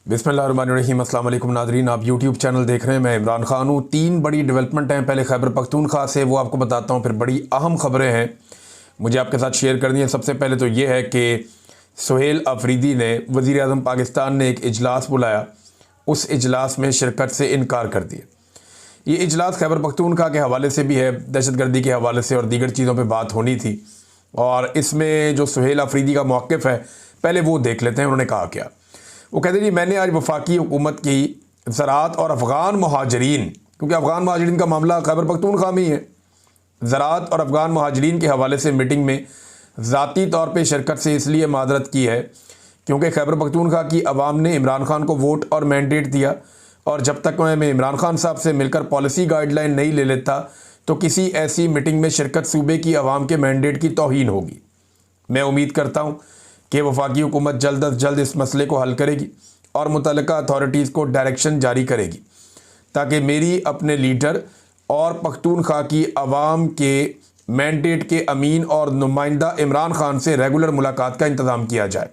बिस्मिल्लाहिर्रहमानिर्रहीम। अस्सलाम वालेकुम नाज़रीन, आप यूट्यूब चैनल देख रहे हैं। मैं इमरान खान हूँ। 3 बड़ी डेवलपमेंट हैं। पहले खैबर पख्तूनख्वा से, वो आपको बताता हूँ। फिर बड़ी अहम ख़बरें हैं मुझे आपके साथ शेयर करनी है। सबसे पहले तो ये है कि सुहेल अफरीदी ने, वज़ीर आज़म पाकिस्तान ने एक इजलास बुलाया, उस इजलास में शिरकत से इनकार कर दिया। ये इजलास खैबर पख्तूनख्वा के हवाले से भी है, दहशतगर्दी के हवाले से और दीगर चीज़ों पर बात होनी थी। और इसमें जो सुहेल अफरीदी का मौक़िफ़ है, पहले वो देख लेते हैं। उन्होंने कहा क्या? वो कहते जी, मैंने आज वफाकी हुकूमत की ज़राअत और अफ़गान महाजरीन, क्योंकि अफ़गान महाजरीन का मामला खैबर पख्तूनख्वा में ही है, ज़राअत और अफ़गान महाजरीन के हवाले से मीटिंग में ज़ाती तौर पे शिरकत से इसलिए मादरत की है क्योंकि खैबर पख्तूनख्वा की अवाम ने इमरान खान को वोट और मैंडेट दिया, और जब तक मैं इमरान खान साहब से मिलकर पॉलिसी गाइडलाइन नहीं ले लेता तो किसी ऐसी मीटिंग में शिरकत सूबे की अवाम के मैंडेट की तौहीन होगी। मैं उम्मीद करता हूँ कि वफाकी हुकूमत जल्द अज जल्द इस मसले को हल करेगी और मुतल्लिका अथॉरिटीज़ को डायरेक्शन जारी करेगी ताकि मेरी अपने लीडर और पख्तूनख्वा की आवाम के मैंडेट के अमीन और नुमाइंदा इमरान खान से रेगुलर मुलाकात का इंतज़ाम किया जाए।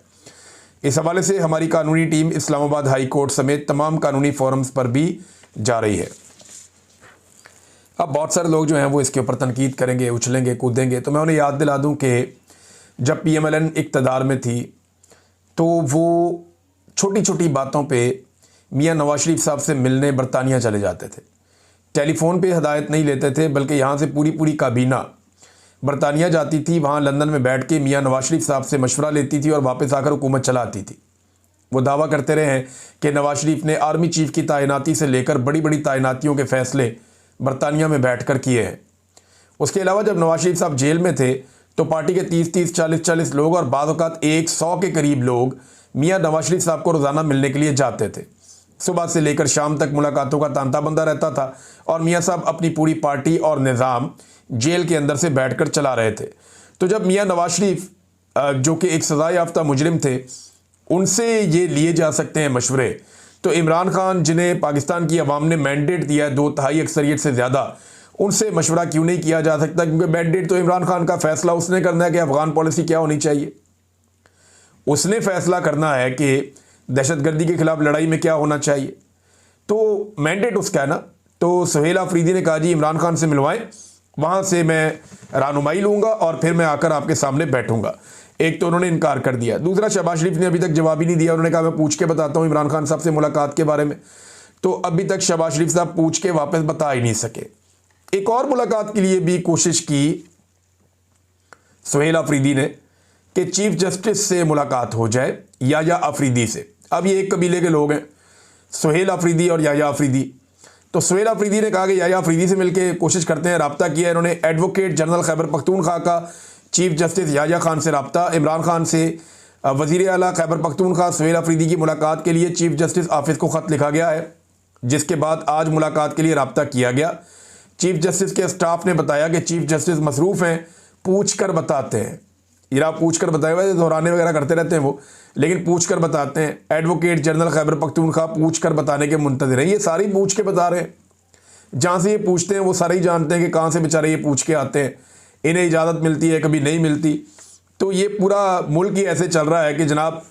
इस हवाले से हमारी कानूनी टीम इस्लामाबाद हाई कोर्ट समेत तमाम कानूनी फोरम्स पर भी जा रही है। अब बहुत सारे लोग जो हैं वो इसके ऊपर तनकीद करेंगे, उछलेंगे, कूदेंगे, तो मैं उन्हें याद दिला दूँ कि जब PMLN इक़्तिदार में थी तो वो छोटी छोटी बातों पे मियां नवाज शरीफ साहब से मिलने बरतानिया चले जाते थे। टेलीफोन पे हदायत नहीं लेते थे, बल्कि यहाँ से पूरी पूरी काबीना बरतानिया जाती थी। वहाँ लंदन में बैठ के मियां नवाज शरीफ साहब से मशवरा लेती थी और वापस आकर हुकूमत चलाती थी। वो दावा करते रहे हैं कि नवाज शरीफ ने आर्मी चीफ की तैनाती से लेकर बड़ी बड़ी तैनातियों के फ़ैसले बरतानिया में बैठ कर किए हैं। उसके अलावा जब नवाज शरीफ साहब जेल में थे तो पार्टी के 30-30, 40-40 लोग और बाद औक़ात 100 के करीब लोग मियां नवाज शरीफ साहब को रोज़ाना मिलने के लिए जाते थे। सुबह से लेकर शाम तक मुलाकातों का तांता बंदा रहता था और मियां साहब अपनी पूरी पार्टी और निज़ाम जेल के अंदर से बैठकर चला रहे थे। तो जब मियां नवाज शरीफ जो कि एक सज़ा याफ्ता मुजरिम थे, उनसे ये लिए जा सकते हैं मशवरे, तो इमरान खान जिन्हें पाकिस्तान की अवाम ने मैंडेट दिया है 2/3 अक्सरियत से ज़्यादा, उनसे मशवरा क्यों नहीं किया जा सकता? क्योंकि मैंडेट तो इमरान खान का फ़ैसला उसने करना है कि अफ़गान पॉलिसी क्या होनी चाहिए। उसने फ़ैसला करना है कि दहशतगर्दी के ख़िलाफ़ लड़ाई में क्या होना चाहिए, तो मैंडेट उसका है ना। तो सुहेल अफरीदी ने कहा जी इमरान खान से मिलवाएं, वहाँ से मैं रहनुमाई लूँगा और फिर मैं आकर आपके सामने बैठूँगा। एक तो उन्होंने इनकार कर दिया। दूसरा, शहबाज शरीफ ने अभी तक जवाब ही नहीं दिया। उन्होंने कहा मैं पूछ के बताता हूँ इमरान खान साहब से मुलाकात के बारे में, तो अभी तक शहबाज शरीफ साहब पूछ के वापस बता ही नहीं सके। एक और मुलाकात के लिए भी कोशिश की सुहेल अफरीदी ने कि चीफ जस्टिस से मुलाकात हो जाए, याया अफरीदी से। अब ये एक कबीले के लोग हैं, सुहेल अफरीदी और याया अफरीदी। तो सुहेल अफरीदी ने कहा कि याया अफरीदी से मिलकर कोशिश करते हैं, रब्ता किया। इन्होंने एडवोकेट जनरल खैबर पख्तूनख्वा का चीफ जस्टिस याया खान से रब्ता, इमरान खान से वज़ीर आला खैबर पख्तूनख्वा सुहेल अफरीदी की मुलाकात के लिए चीफ जस्टिस ऑफिस को ख़त लिखा गया है, जिसके बाद आज मुलाकात के लिए रब्ता किया गया। चीफ जस्टिस के स्टाफ ने बताया कि चीफ जस्टिस मसरूफ़ हैं, पूछ कर बताते हैं। ये आप पूछ कर बताए हुए दोहराने वगैरह करते रहते हैं वो, लेकिन पूछ कर बताते हैं। एडवोकेट जनरल खैबर पख्तूनख्वा पूछ कर बताने के मुंतज़िर हैं। ये सारे पूछ के बता रहे हैं। जहाँ से ये पूछते हैं वो सारे ही जानते हैं कि कहाँ से बेचारे ये पूछ के आते हैं। इन्हें इजाज़त मिलती है, कभी नहीं मिलती। तो ये पूरा मुल्क ही ऐसे चल रहा है कि जनाब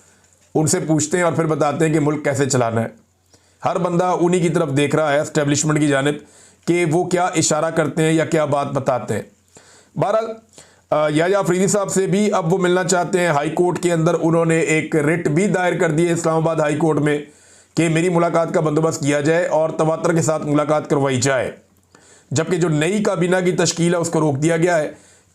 उनसे पूछते हैं और फिर बताते हैं कि मुल्क कैसे चलाना है। हर बंदा उन्हीं की तरफ देख रहा है, एस्टेब्लिशमेंट की जानिब, कि वो क्या इशारा करते हैं या क्या बात बताते हैं। बहरहाल याया अफरीदी साहब से भी अब वो मिलना चाहते हैं। हाई कोर्ट के अंदर उन्होंने एक रिट भी दायर कर दी है इस्लामाबाद हाई कोर्ट में कि मेरी मुलाकात का बंदोबस्त किया जाए और तवातर के साथ मुलाकात करवाई जाए। जबकि जो नई काबीना की तश्कील है उसको रोक दिया गया है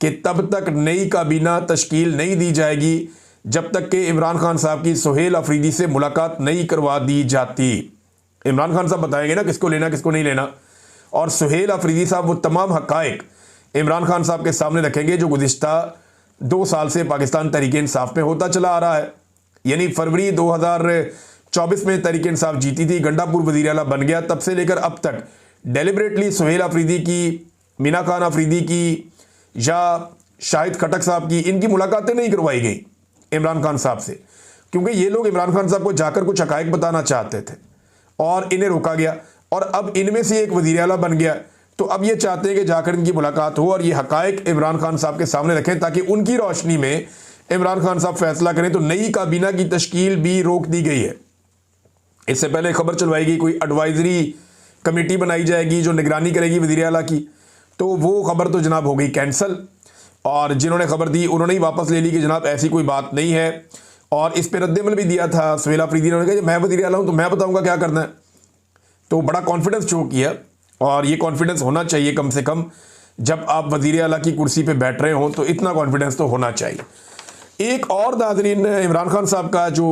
कि तब तक नई काबीना तश्कील नहीं दी जाएगी जब तक कि इमरान खान साहब की सुहेल अफरीदी से मुलाकात नहीं करवा दी जाती। इमरान खान साहब बताएंगे ना किसको लेना किसको नहीं लेना, और सुहेल अफरीदी साहब वो तमाम हक़ाइक़ इमरान खान साहब के सामने रखेंगे जो गुज़िश्ता 2 साल से पाकिस्तान तहरीक-ए-इंसाफ में होता चला आ रहा है। यानी फरवरी 2024 में तहरीक-ए-इंसाफ जीती थी, गंडापुर वज़ीर आला बन गया, तब से लेकर अब तक डेलिबरेटली सुहेल अफरीदी की, मीना खान अफरीदी की या शाहिद खटक साहब की, इनकी मुलाकातें नहीं करवाई गई इमरान खान साहब से, क्योंकि ये लोग इमरान खान साहब को जाकर कुछ हक़ाइक़ बताना चाहते थे और इन्हें रोका गया। और अब इनमें से एक वज़ीर आला बन गया, तो अब ये चाहते हैं कि जाकर इनकी मुलाकात हो और ये हक़ाइक़ इमरान खान साहब के सामने रखें ताकि उनकी रोशनी में इमरान खान साहब फैसला करें। तो नई काबीना की तश्कील भी रोक दी गई है। इससे पहले खबर चलवाई गई कोई एडवाइजरी कमेटी बनाई जाएगी जो निगरानी करेगी वज़ीर आला की, तो वो खबर तो जनाब हो गई कैंसिल। और जिन्होंने खबर दी उन्होंने ही वापस ले ली कि जनाब ऐसी कोई बात नहीं है। और इस पर रद्द-ए-अमल भी दिया था सुहेल अफरीदी ने, कहा मैं वज़ीर आला हूँ तो मैं बताऊँगा क्या करना है। तो बड़ा कॉन्फिडेंस शो किया, और ये कॉन्फिडेंस होना चाहिए कम से कम, जब आप वज़ीर आला की कुर्सी पे बैठ रहे हों तो इतना कॉन्फिडेंस तो होना चाहिए। एक और नाज़रीन इमरान खान साहब का जो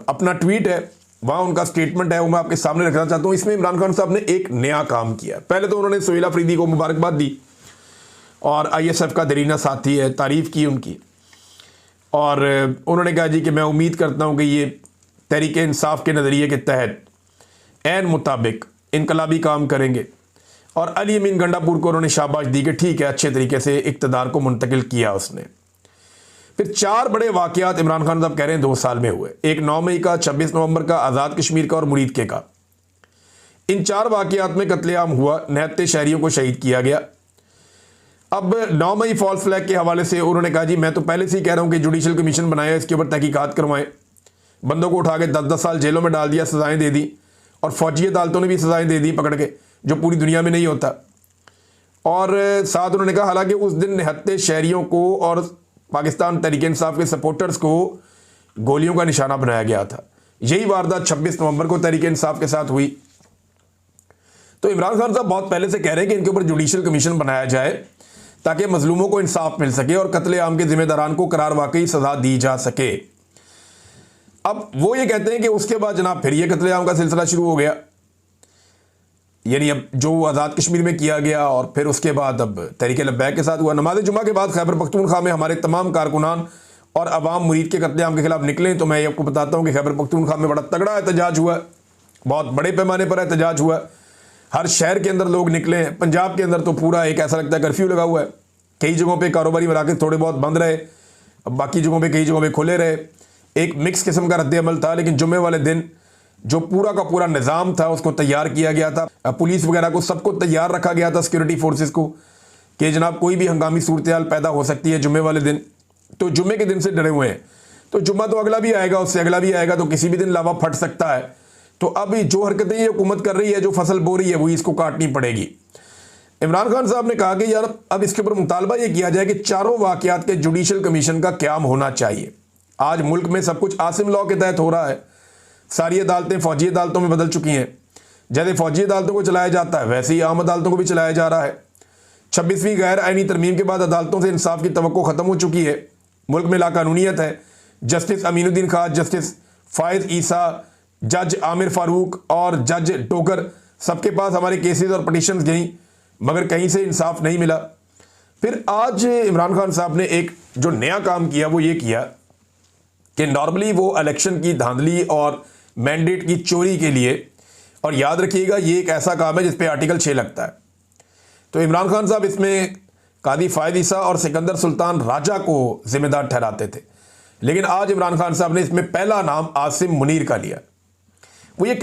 अपना ट्वीट है, वहाँ उनका स्टेटमेंट है, वो मैं आपके सामने रखना चाहता हूँ। इसमें इमरान खान साहब ने एक नया काम किया। पहले तो उन्होंने सुहेल अफरीदी को मुबारकबाद दी और ISF का दरीना साथी है, तारीफ़ की उनकी, और उन्होंने कहा जी कि मैं उम्मीद करता हूँ कि ये तहरीक इंसाफ के नज़रिए के तहत ऐन मुताबिक इनकलाबी काम करेंगे। और अली अमीन गंडापुर को उन्होंने शाबाश दी कि ठीक है, अच्छे तरीके से इक़्तिदार को मुंतकिल किया उसने। फिर 4 बड़े वाक़यात इमरान खान साहब कह रहे हैं 2 साल में हुए। एक 9 मई का, 26 नवंबर का, आज़ाद कश्मीर का और मुरीद के का। इन 4 वाक़यात में कत्लेआम हुआ, 79 शहरियों को शहीद किया गया। अब 9 मई फॉल्स फ्लैग के हवाले से उन्होंने कहा जी मैं तो पहले से ही कह रहा हूँ कि जुडिशल कमीशन बनाया, इसके ऊपर तहकीकात करवाएं। बंदों को उठा के 10-10 साल जेलों में डाल दिया, सज़ाएँ दे दी, और फौजी अदालतों ने भी सज़ाएँ दे दी पकड़ के, जो पूरी दुनिया में नहीं होता। और साथ उन्होंने कहा हालांकि उस दिन 79 शहरियों को और पाकिस्तान तहरीक इंसाफ के सपोर्टर्स को गोलियों का निशाना बनाया गया था। यही वारदात 26 नवंबर को तहरीक इंसाफ के साथ हुई। तो इमरान खान साहब बहुत पहले से कह रहे हैं कि इनके ऊपर जुडिशल कमीशन बनाया जाए ताकि मजलूमों को इंसाफ मिल सके और कत्लेआम के जिम्मेदारान को करार वाकई सजा दी जा सके। अब वो ये कहते हैं कि उसके बाद जनाब फिर ये कत्लेआम का सिलसिला शुरू हो गया, यानी अब जो आज़ाद कश्मीर में किया गया और फिर उसके बाद अब तहरीक लब्बैक के साथ हुआ। नमाज जुमा के बाद खैबर पख्तूनख्वा में हमारे तमाम कारकुनान और अवाम मुरीद के कत्लेआम के खिलाफ निकले। तो मैं आपको बताता हूँ कि खैबर पख्तूनख्वा में बड़ा तगड़ा एहतजाज हुआ, बहुत बड़े पैमाने पर एहतजाज हुआ। हर शहर के अंदर लोग निकले हैं। पंजाब के अंदर तो पूरा एक ऐसा लगता है कर्फ्यू लगा हुआ है। कई जगहों पर कारोबारी मराकज़ थोड़े बहुत बंद रहे, बाकी जगहों पर कई जगहों पर खुले रहे। एक मिक्स किस्म का रद्द-ए-अमल था, लेकिन जुम्मे वाले दिन जो पूरा का पूरा निज़ाम था उसको तैयार किया गया था। पुलिस वगैरह को सबको तैयार रखा गया था, सिक्योरिटी फोर्सेस को, कि जनाब कोई भी हंगामी सूरत हाल पैदा हो सकती है जुम्मे वाले दिन। तो जुम्मे के दिन से डरे हुए हैं। तो जुम्मा तो अगला भी आएगा, उससे अगला भी आएगा, तो किसी भी दिन लावा फट सकता है। तो अब जो हरकतें ये हुकूमत कर रही है, जो फसल बो रही है, वही इसको काटनी पड़ेगी। इमरान खान साहब ने कहा कि यार अब इसके ऊपर मुतालबा ये किया जाए कि चारों वाक़यात के जुडिशल कमीशन का क़याम होना चाहिए। आज मुल्क में सब कुछ आसिम लॉ के तहत हो रहा है। सारी अदालतें फौजी अदालतों में बदल चुकी हैं। जैसे फौजी अदालतों को चलाया जाता है वैसे ही आम अदालतों को भी चलाया जा रहा है। 26वीं गैर आइनी तरमीम के बाद अदालतों से इंसाफ की तवक्को ख़त्म हो चुकी है। मुल्क में लाकानूनियत है। जस्टिस अमीनुद्दीन खान, जस्टिस फ़ायज़ ईसा, जज आमिर फ़ारूक और जज डोगर, सबके पास हमारे केसेस और पटिशन्स गई, मगर कहीं से इंसाफ नहीं मिला। फिर आज इमरान खान साहब ने एक जो नया काम किया वो ये किया कि नॉर्मली वो इलेक्शन की धांधली और मैंडेट की चोरी के लिए, और याद रखिएगा ये एक ऐसा काम है जिस पे आर्टिकल 6 लगता है, तो इमरान खान साहब इसमें कादी फ़ायज़ ईसा और सिकंदर सुल्तान राजा को जिम्मेदार ठहराते थे। लेकिन आज इमरान खान साहब ने इसमें पहला नाम आसिम मुनीर का लिया। वो ये